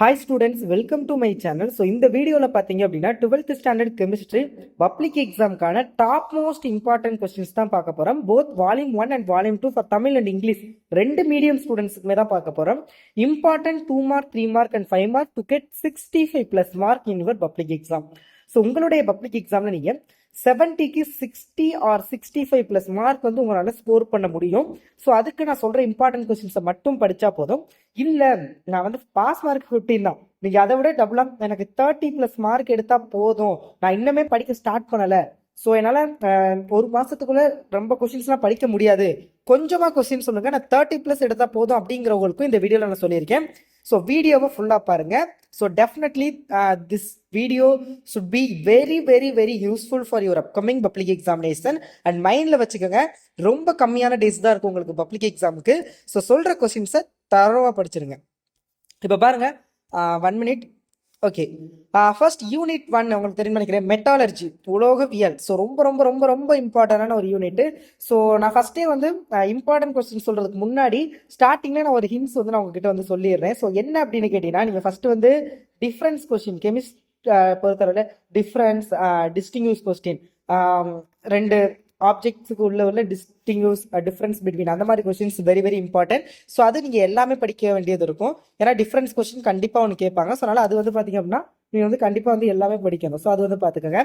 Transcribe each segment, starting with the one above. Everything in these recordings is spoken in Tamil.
Hi students, welcome to my channel. So இந்த வீடியோவில் பார்த்தீங்க அப்படின்னா 12th ஸ்டாண்டர்ட் கெமிஸ்ட்ரி பப்ளிக் எக்ஸாமுக்கான டாப் மோஸ்ட் இம்பார்ட்டன்ட் கொஸ்டின்ஸ் தான் பார்க்க போகிறோம். Both volume 1 and volume 2 for Tamil and English ரெண்டு மீடியம் ஸ்டூடெண்ட்ஸுக்குமே தான் பார்க்க போகிறோம். Important 2 mark 3 mark and 5 mark to get 65+ mark in your public exam. So உங்களுடைய பப்ளிக் எக்ஸாமில் நீங்கள் 70க்கு 60 ஆர் 65+ மார்க் வந்து உங்களால் ஸ்கோர் பண்ண முடியும். ஸோ அதுக்கு நான் சொல்கிற இம்பார்ட்டன்ட் கொஸ்டின்ஸை மட்டும் படித்தா போதும். இல்லை நான் வந்து பாஸ் மார்க் 15 தான், நீங்கள் அதை விட டபுளாக எனக்கு 30+ மார்க் எடுத்தால் போதும், நான் இன்னுமே படிக்க ஸ்டார்ட் பண்ணலை, ஸோ என்னால் ஒரு மாதத்துக்குள்ளே ரொம்ப கொஸ்டின்ஸ்லாம் படிக்க முடியாது, கொஞ்சமாக கொஸ்டின் சொல்லுங்கள், நான் 30+ எடுத்தால் போதும் அப்படிங்கிறவங்களுக்கும் இந்த வீடியோவில் நான் சொல்லியிருக்கேன். ஸோ வீடியோவை ஃபுல்லாக பாருங்கள். So definitely this video should be very very very useful for your upcoming public examination. And மைண்டில் வச்சுக்கோங்க, ரொம்ப கம்மியான டேஸ் தான் இருக்கும் உங்களுக்கு பப்ளிக் எக்ஸாமுக்கு. ஸோ சொல்கிற கொஸ்டின்ஸை தரவாக படிச்சிருங்க. இப்போ பாருங்கள், 1 மினிட். ஓகே, ஃபர்ஸ்ட் யூனிட் 1 உங்களுக்கு தெரியும் நினைக்கிறேன், மெட்டாலர்ஜி, உலோகவியல். ஸோ ரொம்ப ரொம்ப ரொம்ப ரொம்ப இம்பார்ட்டண்டான ஒரு யூனிட். ஸோ நான் ஃபர்ஸ்டே வந்து இம்பார்ட்டன்ட் கொஸ்டின் சொல்றதுக்கு முன்னாடி ஸ்டார்டிங்ல நான் ஒரு ஹிண்ட்ஸ் வந்து நான் உங்ககிட்ட வந்து சொல்லிடுறேன். ஸோ என்ன அப்படின்னு கேட்டீங்கன்னா, நீங்கள் ஃபர்ஸ்ட் வந்து டிஃப்ரென்ஸ் கொஸ்டின், கெமிஸ்ட் பொறுத்தவரையில் டிஃப்ரென்ஸ், டிஸ்டிங்யூஸ் கொஸ்டின், ரெண்டு ஆப்ஜெக்ட்ஸுக்கு உள்ள டிஸ்டிங்யூஸ் டிஃப்ரென்ஸ் பிட்வீன், அந்த மாதிரி questions very very important. So அது நீங்கள் எல்லாமே படிக்க வேண்டியது இருக்கும். ஏன்னா டிஃப்ரென்ஸ் கொஸ்டின் கண்டிப்பாக ஒன்று கேட்பாங்க. ஸோ அதனால் அது வந்து பார்த்தீங்க அப்படின்னா நீங்கள் வந்து கண்டிப்பாக வந்து எல்லாமே படிக்கணும். ஸோ அது வந்து பார்த்துக்கோங்க.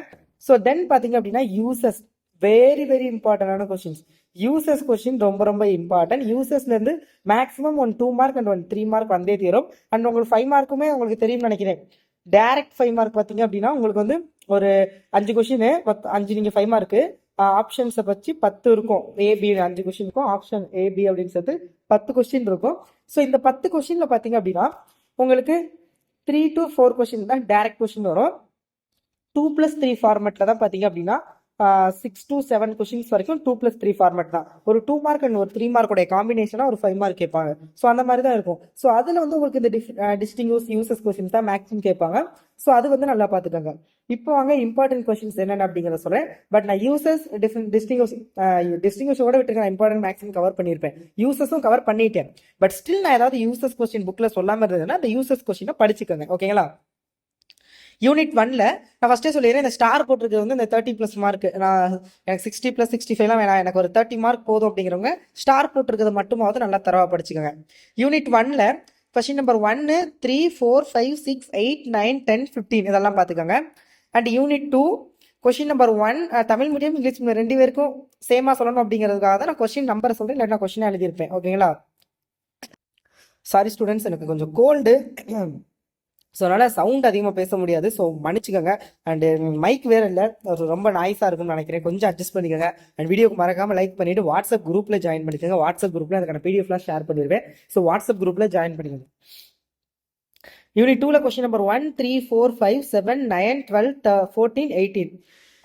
ஸோ தென் பார்த்தீங்க அப்படின்னா யூசஸ், வெரி வெரி இம்பார்ட்டன்டான கொஸ்டின்ஸ். யூசஸ் கொஸ்டின் ரொம்ப ரொம்ப இம்பார்ட்டன்ட். யூசஸ்லேருந்து மேக்ஸிமம் 1 2 மார்க் அண்ட் 1 3 மார்க் வந்தே தீரும். அண்ட் உங்களுக்கு 5 மார்க்குமே உங்களுக்கு தெரியும்னு நினைக்கிறேன். டைரக்ட் 5 மார்க் பார்த்தீங்க அப்படின்னா உங்களுக்கு வந்து ஒரு 5 கொஸ்டின், 5 நீங்கள் 5 மார்க்கு, ஆப்ஷன்ஸை பற்றி 10 இருக்கும். ஏபி 5 கொஸ்டின் இருக்கும், ஆப்ஷன் ஏபி அப்படின்னு சொல்லிட்டு 10 கொஸ்டின் இருக்கும். ஸோ இந்த 10 கொஸ்டின்ல பார்த்தீங்க அப்படின்னா உங்களுக்கு 3 to 4 கொஸ்டின் தான் டைரக்ட் கொஸ்டின் வரும். 2+3 ஃபார்மெட்டில் தான் பார்த்தீங்க அப்படின்னா 6 to 7 கொஸ்டின்ஸ் வரைக்கும் 2+3 ஃபார்மெட் தான். ஒரு 2 மார்க் அண்ட் ஒரு 3 மார்க்குடைய காம்பினேஷனாக ஒரு 5 மார்க் கேட்பாங்க. ஸோ அந்த மாதிரி தான் இருக்கும். ஸோ அதில் வந்து உங்களுக்கு இந்த டிஸ்டிங்யூஸ் யூசஸ் கொஸ்டின்ஸ் தான் மேக்ஸிமம் கேட்பாங்க. ஸோ அது வந்து நல்லா பார்த்துக்கோங்க. இப்போ வாங்க இம்பார்ட்டன்ட் கொஸ்டின்ஸ் என்னென்ன அப்படிங்கிறத சொல்கிறேன். பட் நான் யூசஸ் டிஸ்டிங்யூஸோட விட்டுருக்கேன், இம்பார்ட்டன்ட் மேக்ஸிமம் கவர் பண்ணியிருப்பேன், யூசஸும் கவர் பண்ணிட்டேன். பட் ஸ்டில் நான் ஏதாவது யூசஸ் கொஸ்டின் புக்கில் சொல்லாமல் இருந்ததுன்னா அந்த யூசஸ் கொஸ்டினை படிச்சுக்கோங்க. ஓகேங்களா? யூனிட் 1ல நான் ஃபஸ்ட்டே சொல்லிடுறேன், இந்த ஸ்டார் போட்டிருக்கிறது வந்து இந்த 30+ மார்க். நான் எனக்கு 60+65லாம் வேணாம், எனக்கு ஒரு 30 மார்க் போதும் அப்படிங்கிறவங்க ஸ்டார் போட்டிருக்கிறது மட்டுமாவது நல்லா தரவா படிச்சுக்கோங்க. யூனிட் 1ல கொஸ்டின் நம்பர் 1, 3, 4, 5, 6, 8, 9, 10, 15 இதெல்லாம் பார்த்துக்கோங்க. And unit 2 question number 1, Tamil medium English medium ரெண்டு பேருக்கும் சேமாக சொல்லணும் அப்படிங்கிறதுக்காக தான் நான் கொஸ்டின் நம்பரை சொல்கிறேன், இல்லை நான் கொஸ்டினாக எழுதியிருப்பேன். ஓகேங்களா? சாரி ஸ்டூடெண்ட்ஸ், எனக்கு கொஞ்சம் கோல்டு, ஸோ அதனால் சவுண்ட் அதிகமாக பேச முடியாது, ஸோ மன்னிச்சுக்கோங்க. அண்டு மைக் வேறு இல்லை, ரொம்ப நாய்ஸாக இருக்கும்னு நினைக்கிறேன், கொஞ்சம் அட்ஜஸ்ட் பண்ணிக்கோங்க. அண்ட் வீடியோக்கு மறக்காமல் லைக் பண்ணிவிட்டு வாட்ஸ்அப் குரூப்பில் ஜாயின் பண்ணிக்கோங்க. வாட்ஸ்அப் குரூப்பில் அதுக்கான பிடிஎஃப்லாம் ஷேர் பண்ணிடுவேன். ஸோ வாட்ஸ்அப் குரூப்பில் ஜாயின் பண்ணிக்கோங்க. யூனிட் 2ல கொஸ்டின் நம்பர் 1, 3, 4, 5, 7, 9, 12, 14, 18.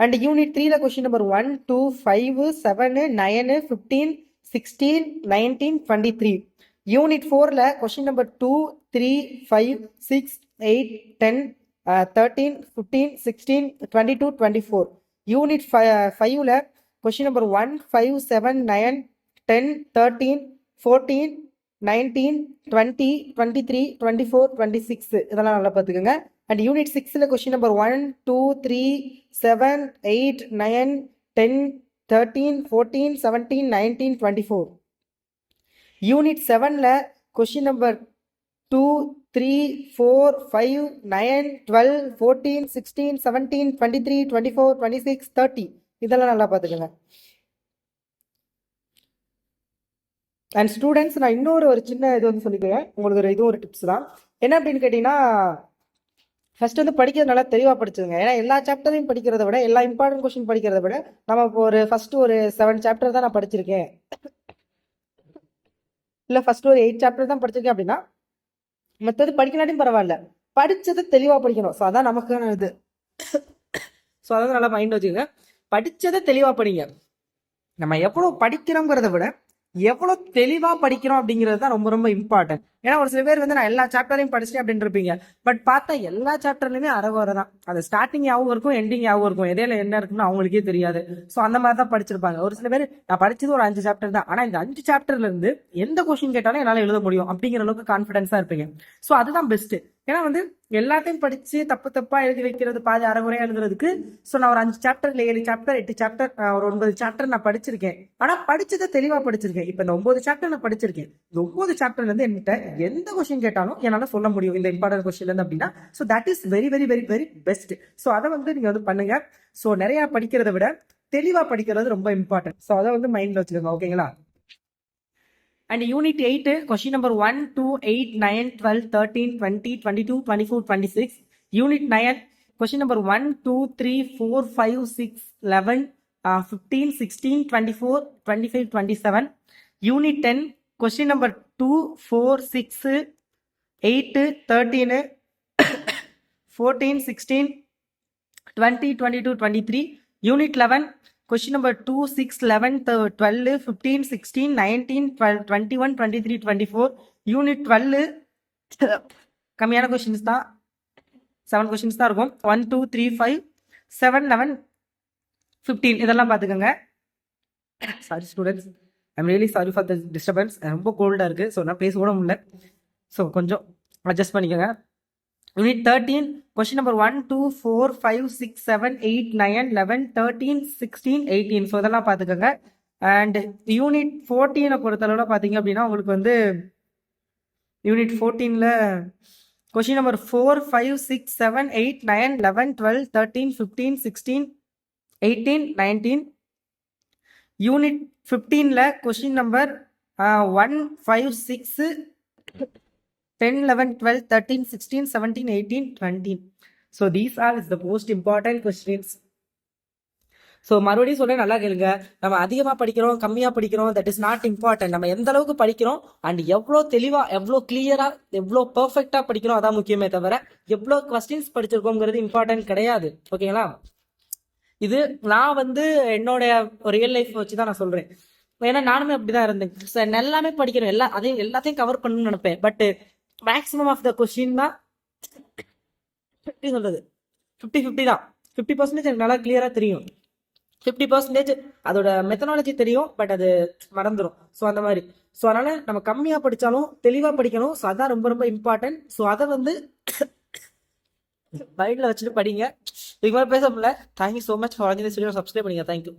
அண்ட் யூனிட் 3ல கொஸ்டின் நம்பர் 1, 2, 5, 7, 9, 15, 16, 19, 23. யூனிட் 4ல கொஸ்டின் நம்பர் 2, 3, 5, 6, 8, 10, 13, 15, 16, 22, 24. யூனிட் 5ல கொஸ்டின் நம்பர் 1, 5, 7, 9, 10, 13, 14, 19, 20, 23, 24, 26 இதெல்லாம் நல்லா பார்த்துக்கோங்க. அண்ட் யூனிட் 6ல கொஸ்டின் நம்பர் 1, 2, 3, 7, 8, 9, 10, 13, 14, 17, 19, 24. யூனிட் 7ல கொஸ்டின் நம்பர் 2, 3, 4, 5, 9, 12, 14, 16, 17, 23, 24, 26, 30 இதெல்லாம் நல்லா பார்த்துக்கோங்க. அண்ட் ஸ்டூடெண்ட்ஸ், நான் இன்னொரு சின்ன இது வந்து சொல்லிக்கிறேன் உங்களுக்கு, இதுவும் ஒரு டிப்ஸ் தான். என்ன அப்படின்னு கேட்டிங்கன்னா, ஃபர்ஸ்ட் வந்து படிக்கிறது நல்லா தெளிவாக படிச்சுங்க. ஏன்னா எல்லா சாப்டரையும் படிக்கிறத விட, எல்லா இம்பார்ட்டன்ட் கொஸ்டின் படிக்கிறத விட, நம்ம இப்போ ஃபர்ஸ்ட் ஒரு 7 சாப்டர் தான் நான் படிச்சிருக்கேன், இல்லை ஃபர்ஸ்ட் ஒரு 8 சாப்டர் தான் படிச்சிருக்கேன் அப்படின்னா மற்றது படிக்கலாட்டியும் பரவாயில்ல, படித்ததை தெளிவாக படிக்கணும். ஸோ அதான் நமக்கான இது. ஸோ அதாவது நல்லா மைண்ட் வச்சுக்கோங்க, படித்ததை தெளிவாக படிங்க. நம்ம எவ்வளோ படிக்கிறோங்கிறத விட எவ்வளோ தெளிவாக படிக்கிறோம் அப்படிங்கிறது தான் ரொம்ப ரொம்ப இம்பார்ட்டன்ட். ஏன்னா ஒரு சில பேர் வந்து நான் எல்லா சாப்டரையும் படிச்சேன் அப்படின்னு இருப்பீங்க. பட் பார்த்தா எல்லா சாப்டர்லையுமே அறகுறை தான். அது ஸ்டார்டிங் யாவும் இருக்கும், எண்டிங் யாவும் இருக்கும். இடையில என்ன இருக்குன்னு அவங்களுக்கே தெரியாது. ஸோ அந்த மாதிரி தான் படிச்சிருப்பாங்க. ஒரு சில பேர் நான் படிச்சது ஒரு 5 சாப்டர் தான், ஆனா இந்த 5 சாப்டர்ல இருந்து எந்த கொஸ்டின் கேட்டாலும் என்னால எழுத முடியும் அப்படிங்கிற அளவுக்கு கான்ஃபிடன்ஸா இருப்பீங்க. ஸோ அதுதான் பெஸ்ட். ஏன்னா வந்து எல்லாத்தையும் படிச்சு தப்பு தப்பா எழுதி வைக்கிறது, பாதி அறகுறையா எழுதுறதுக்கு. ஸோ நான் ஒரு 5 சாப்டர், 7 சாப்டர், 8 சாப்டர், ஒரு 9 சாப்டர் நான் படிச்சிருக்கேன். ஆனா படிச்சதை தெளிவா படிச்சிருக்கேன். இப்ப இந்த 9 சாப்டர் நான் படிச்சிருக்கேன். இந்த 9 சாப்டர்ல இருந்து என்கிட்ட எந்த கொஸ்டின் கேட்டாலும் என்னால சொல்ல முடியும் இந்த இம்பார்ட்டன்ட் கொஸ்டின்ல இருந்து அப்படின்னா. So that is very very very very best. So அதை வந்து நீங்க வந்து பண்ணுங்க. ஸோ நிறைய படிக்கிறத விட தெளிவா படிக்கிறது ரொம்ப இம்பார்ட்டன்ட். ஸோ அதை வந்து மைண்ட்ல வச்சுக்கோங்க. ஓகேங்களா? And unit 8, question number 1, 2, 8, 9, 12, 13, 20, 22, 24, 26. Unit 9, question number 1, 2, 3, 4, 5, 6, 11, 15, 16, 24, 25, 27. Unit 10, question number 2, 4, 6, 8, 13, 14, 16, 20, 22, 23. Unit 11, question number 2, 6, 11, 12, 15, 16, 19, 12, 21, 23, 24. Unit 12, கம்மியான கொஸ்டின்ஸ் தான், 7 கொஸ்டின்ஸ் தான் இருக்கும். 1, 2, 3, 5, 7, 11, 15 இதெல்லாம் பார்த்துக்கோங்க. Sorry students, I'm really sorry for the disturbance. ரொம்ப கோல்டாக இருக்குது. ஸோ நான் பேச கூட முடியல. ஸோ கொஞ்சம் அட்ஜஸ்ட் பண்ணிக்கோங்க. Unit 13, question number 1, 2, 4, 5, 6, 7, 8, 9, 11, 13, 16, 18. ஸோ இதெல்லாம் பார்த்துக்கோங்க. அண்ட் யூனிட் 14 பொறுத்தளவில் பார்த்தீங்க அப்படின்னா உங்களுக்கு வந்து யூனிட் 14ல் கொஸ்டின் நம்பர் 4, 5, 6, 7, 8, 9, 11, 12, 13, 15, 16, 18, 19. யூனிட் 15ல் question number 1, 5, 6, 10, 11, 12, 13, 16, 17, 18, 20. So these are the most important questions. So மறுபடியும் சொல்ல நல்லா கேளுங்க. நம்ம அதிகமாக படிக்கிறோம், கம்மியாக படிக்கிறோம், தட் இஸ் நாட் இம்பார்ட்டன்ட். நம்ம எந்த அளவுக்கு படிக்கிறோம் அண்ட் எவ்வளோ தெளிவாக, எவ்வளோ கிளியராக, எவ்வளோ பர்ஃபெக்டாக படிக்கிறோம் அதான் முக்கியமே தவிர எவ்வளோ கொஸ்டின்ஸ் படிச்சிருக்கோங்கிறது இம்பார்ட்டன்ட் கிடையாது. ஓகேங்களா? இது நான் வந்து என்னோட ரியல் லைஃப் வச்சு தான் நான் சொல்கிறேன். ஏன்னா நானுமே அப்படிதான் இருந்தேன். சார் எல்லாமே படிக்கிறேன், எல்லாத்தையும் கவர் பண்ணணும்னு நினைப்பேன். But maximum of the question தான் சொல்றது 50-50 தான். 50% எனக்கு நல்லா கிளியரா தெரியும், 50% அதோட மெத்தனாலஜி தெரியும், பட் அது மறந்துடும். ஸோ அந்த மாதிரி. ஸோ அதனால நம்ம கம்மியாக படித்தாலும் தெளிவாக படிக்கணும். ஸோ அதான் ரொம்ப ரொம்ப இம்பார்ட்டன்ட். ஸோ அதை வந்து மைண்டில் வச்சுட்டு படிங்க. இதுக்கு மேலே பேச முடியல. தேங்க்யூ ஸோ மச் ஃபார் வாட்சிங் திஸ் வீடியோ. சப்ஸ்கிரைப் பண்ணுங்க. தேங்க்யூ.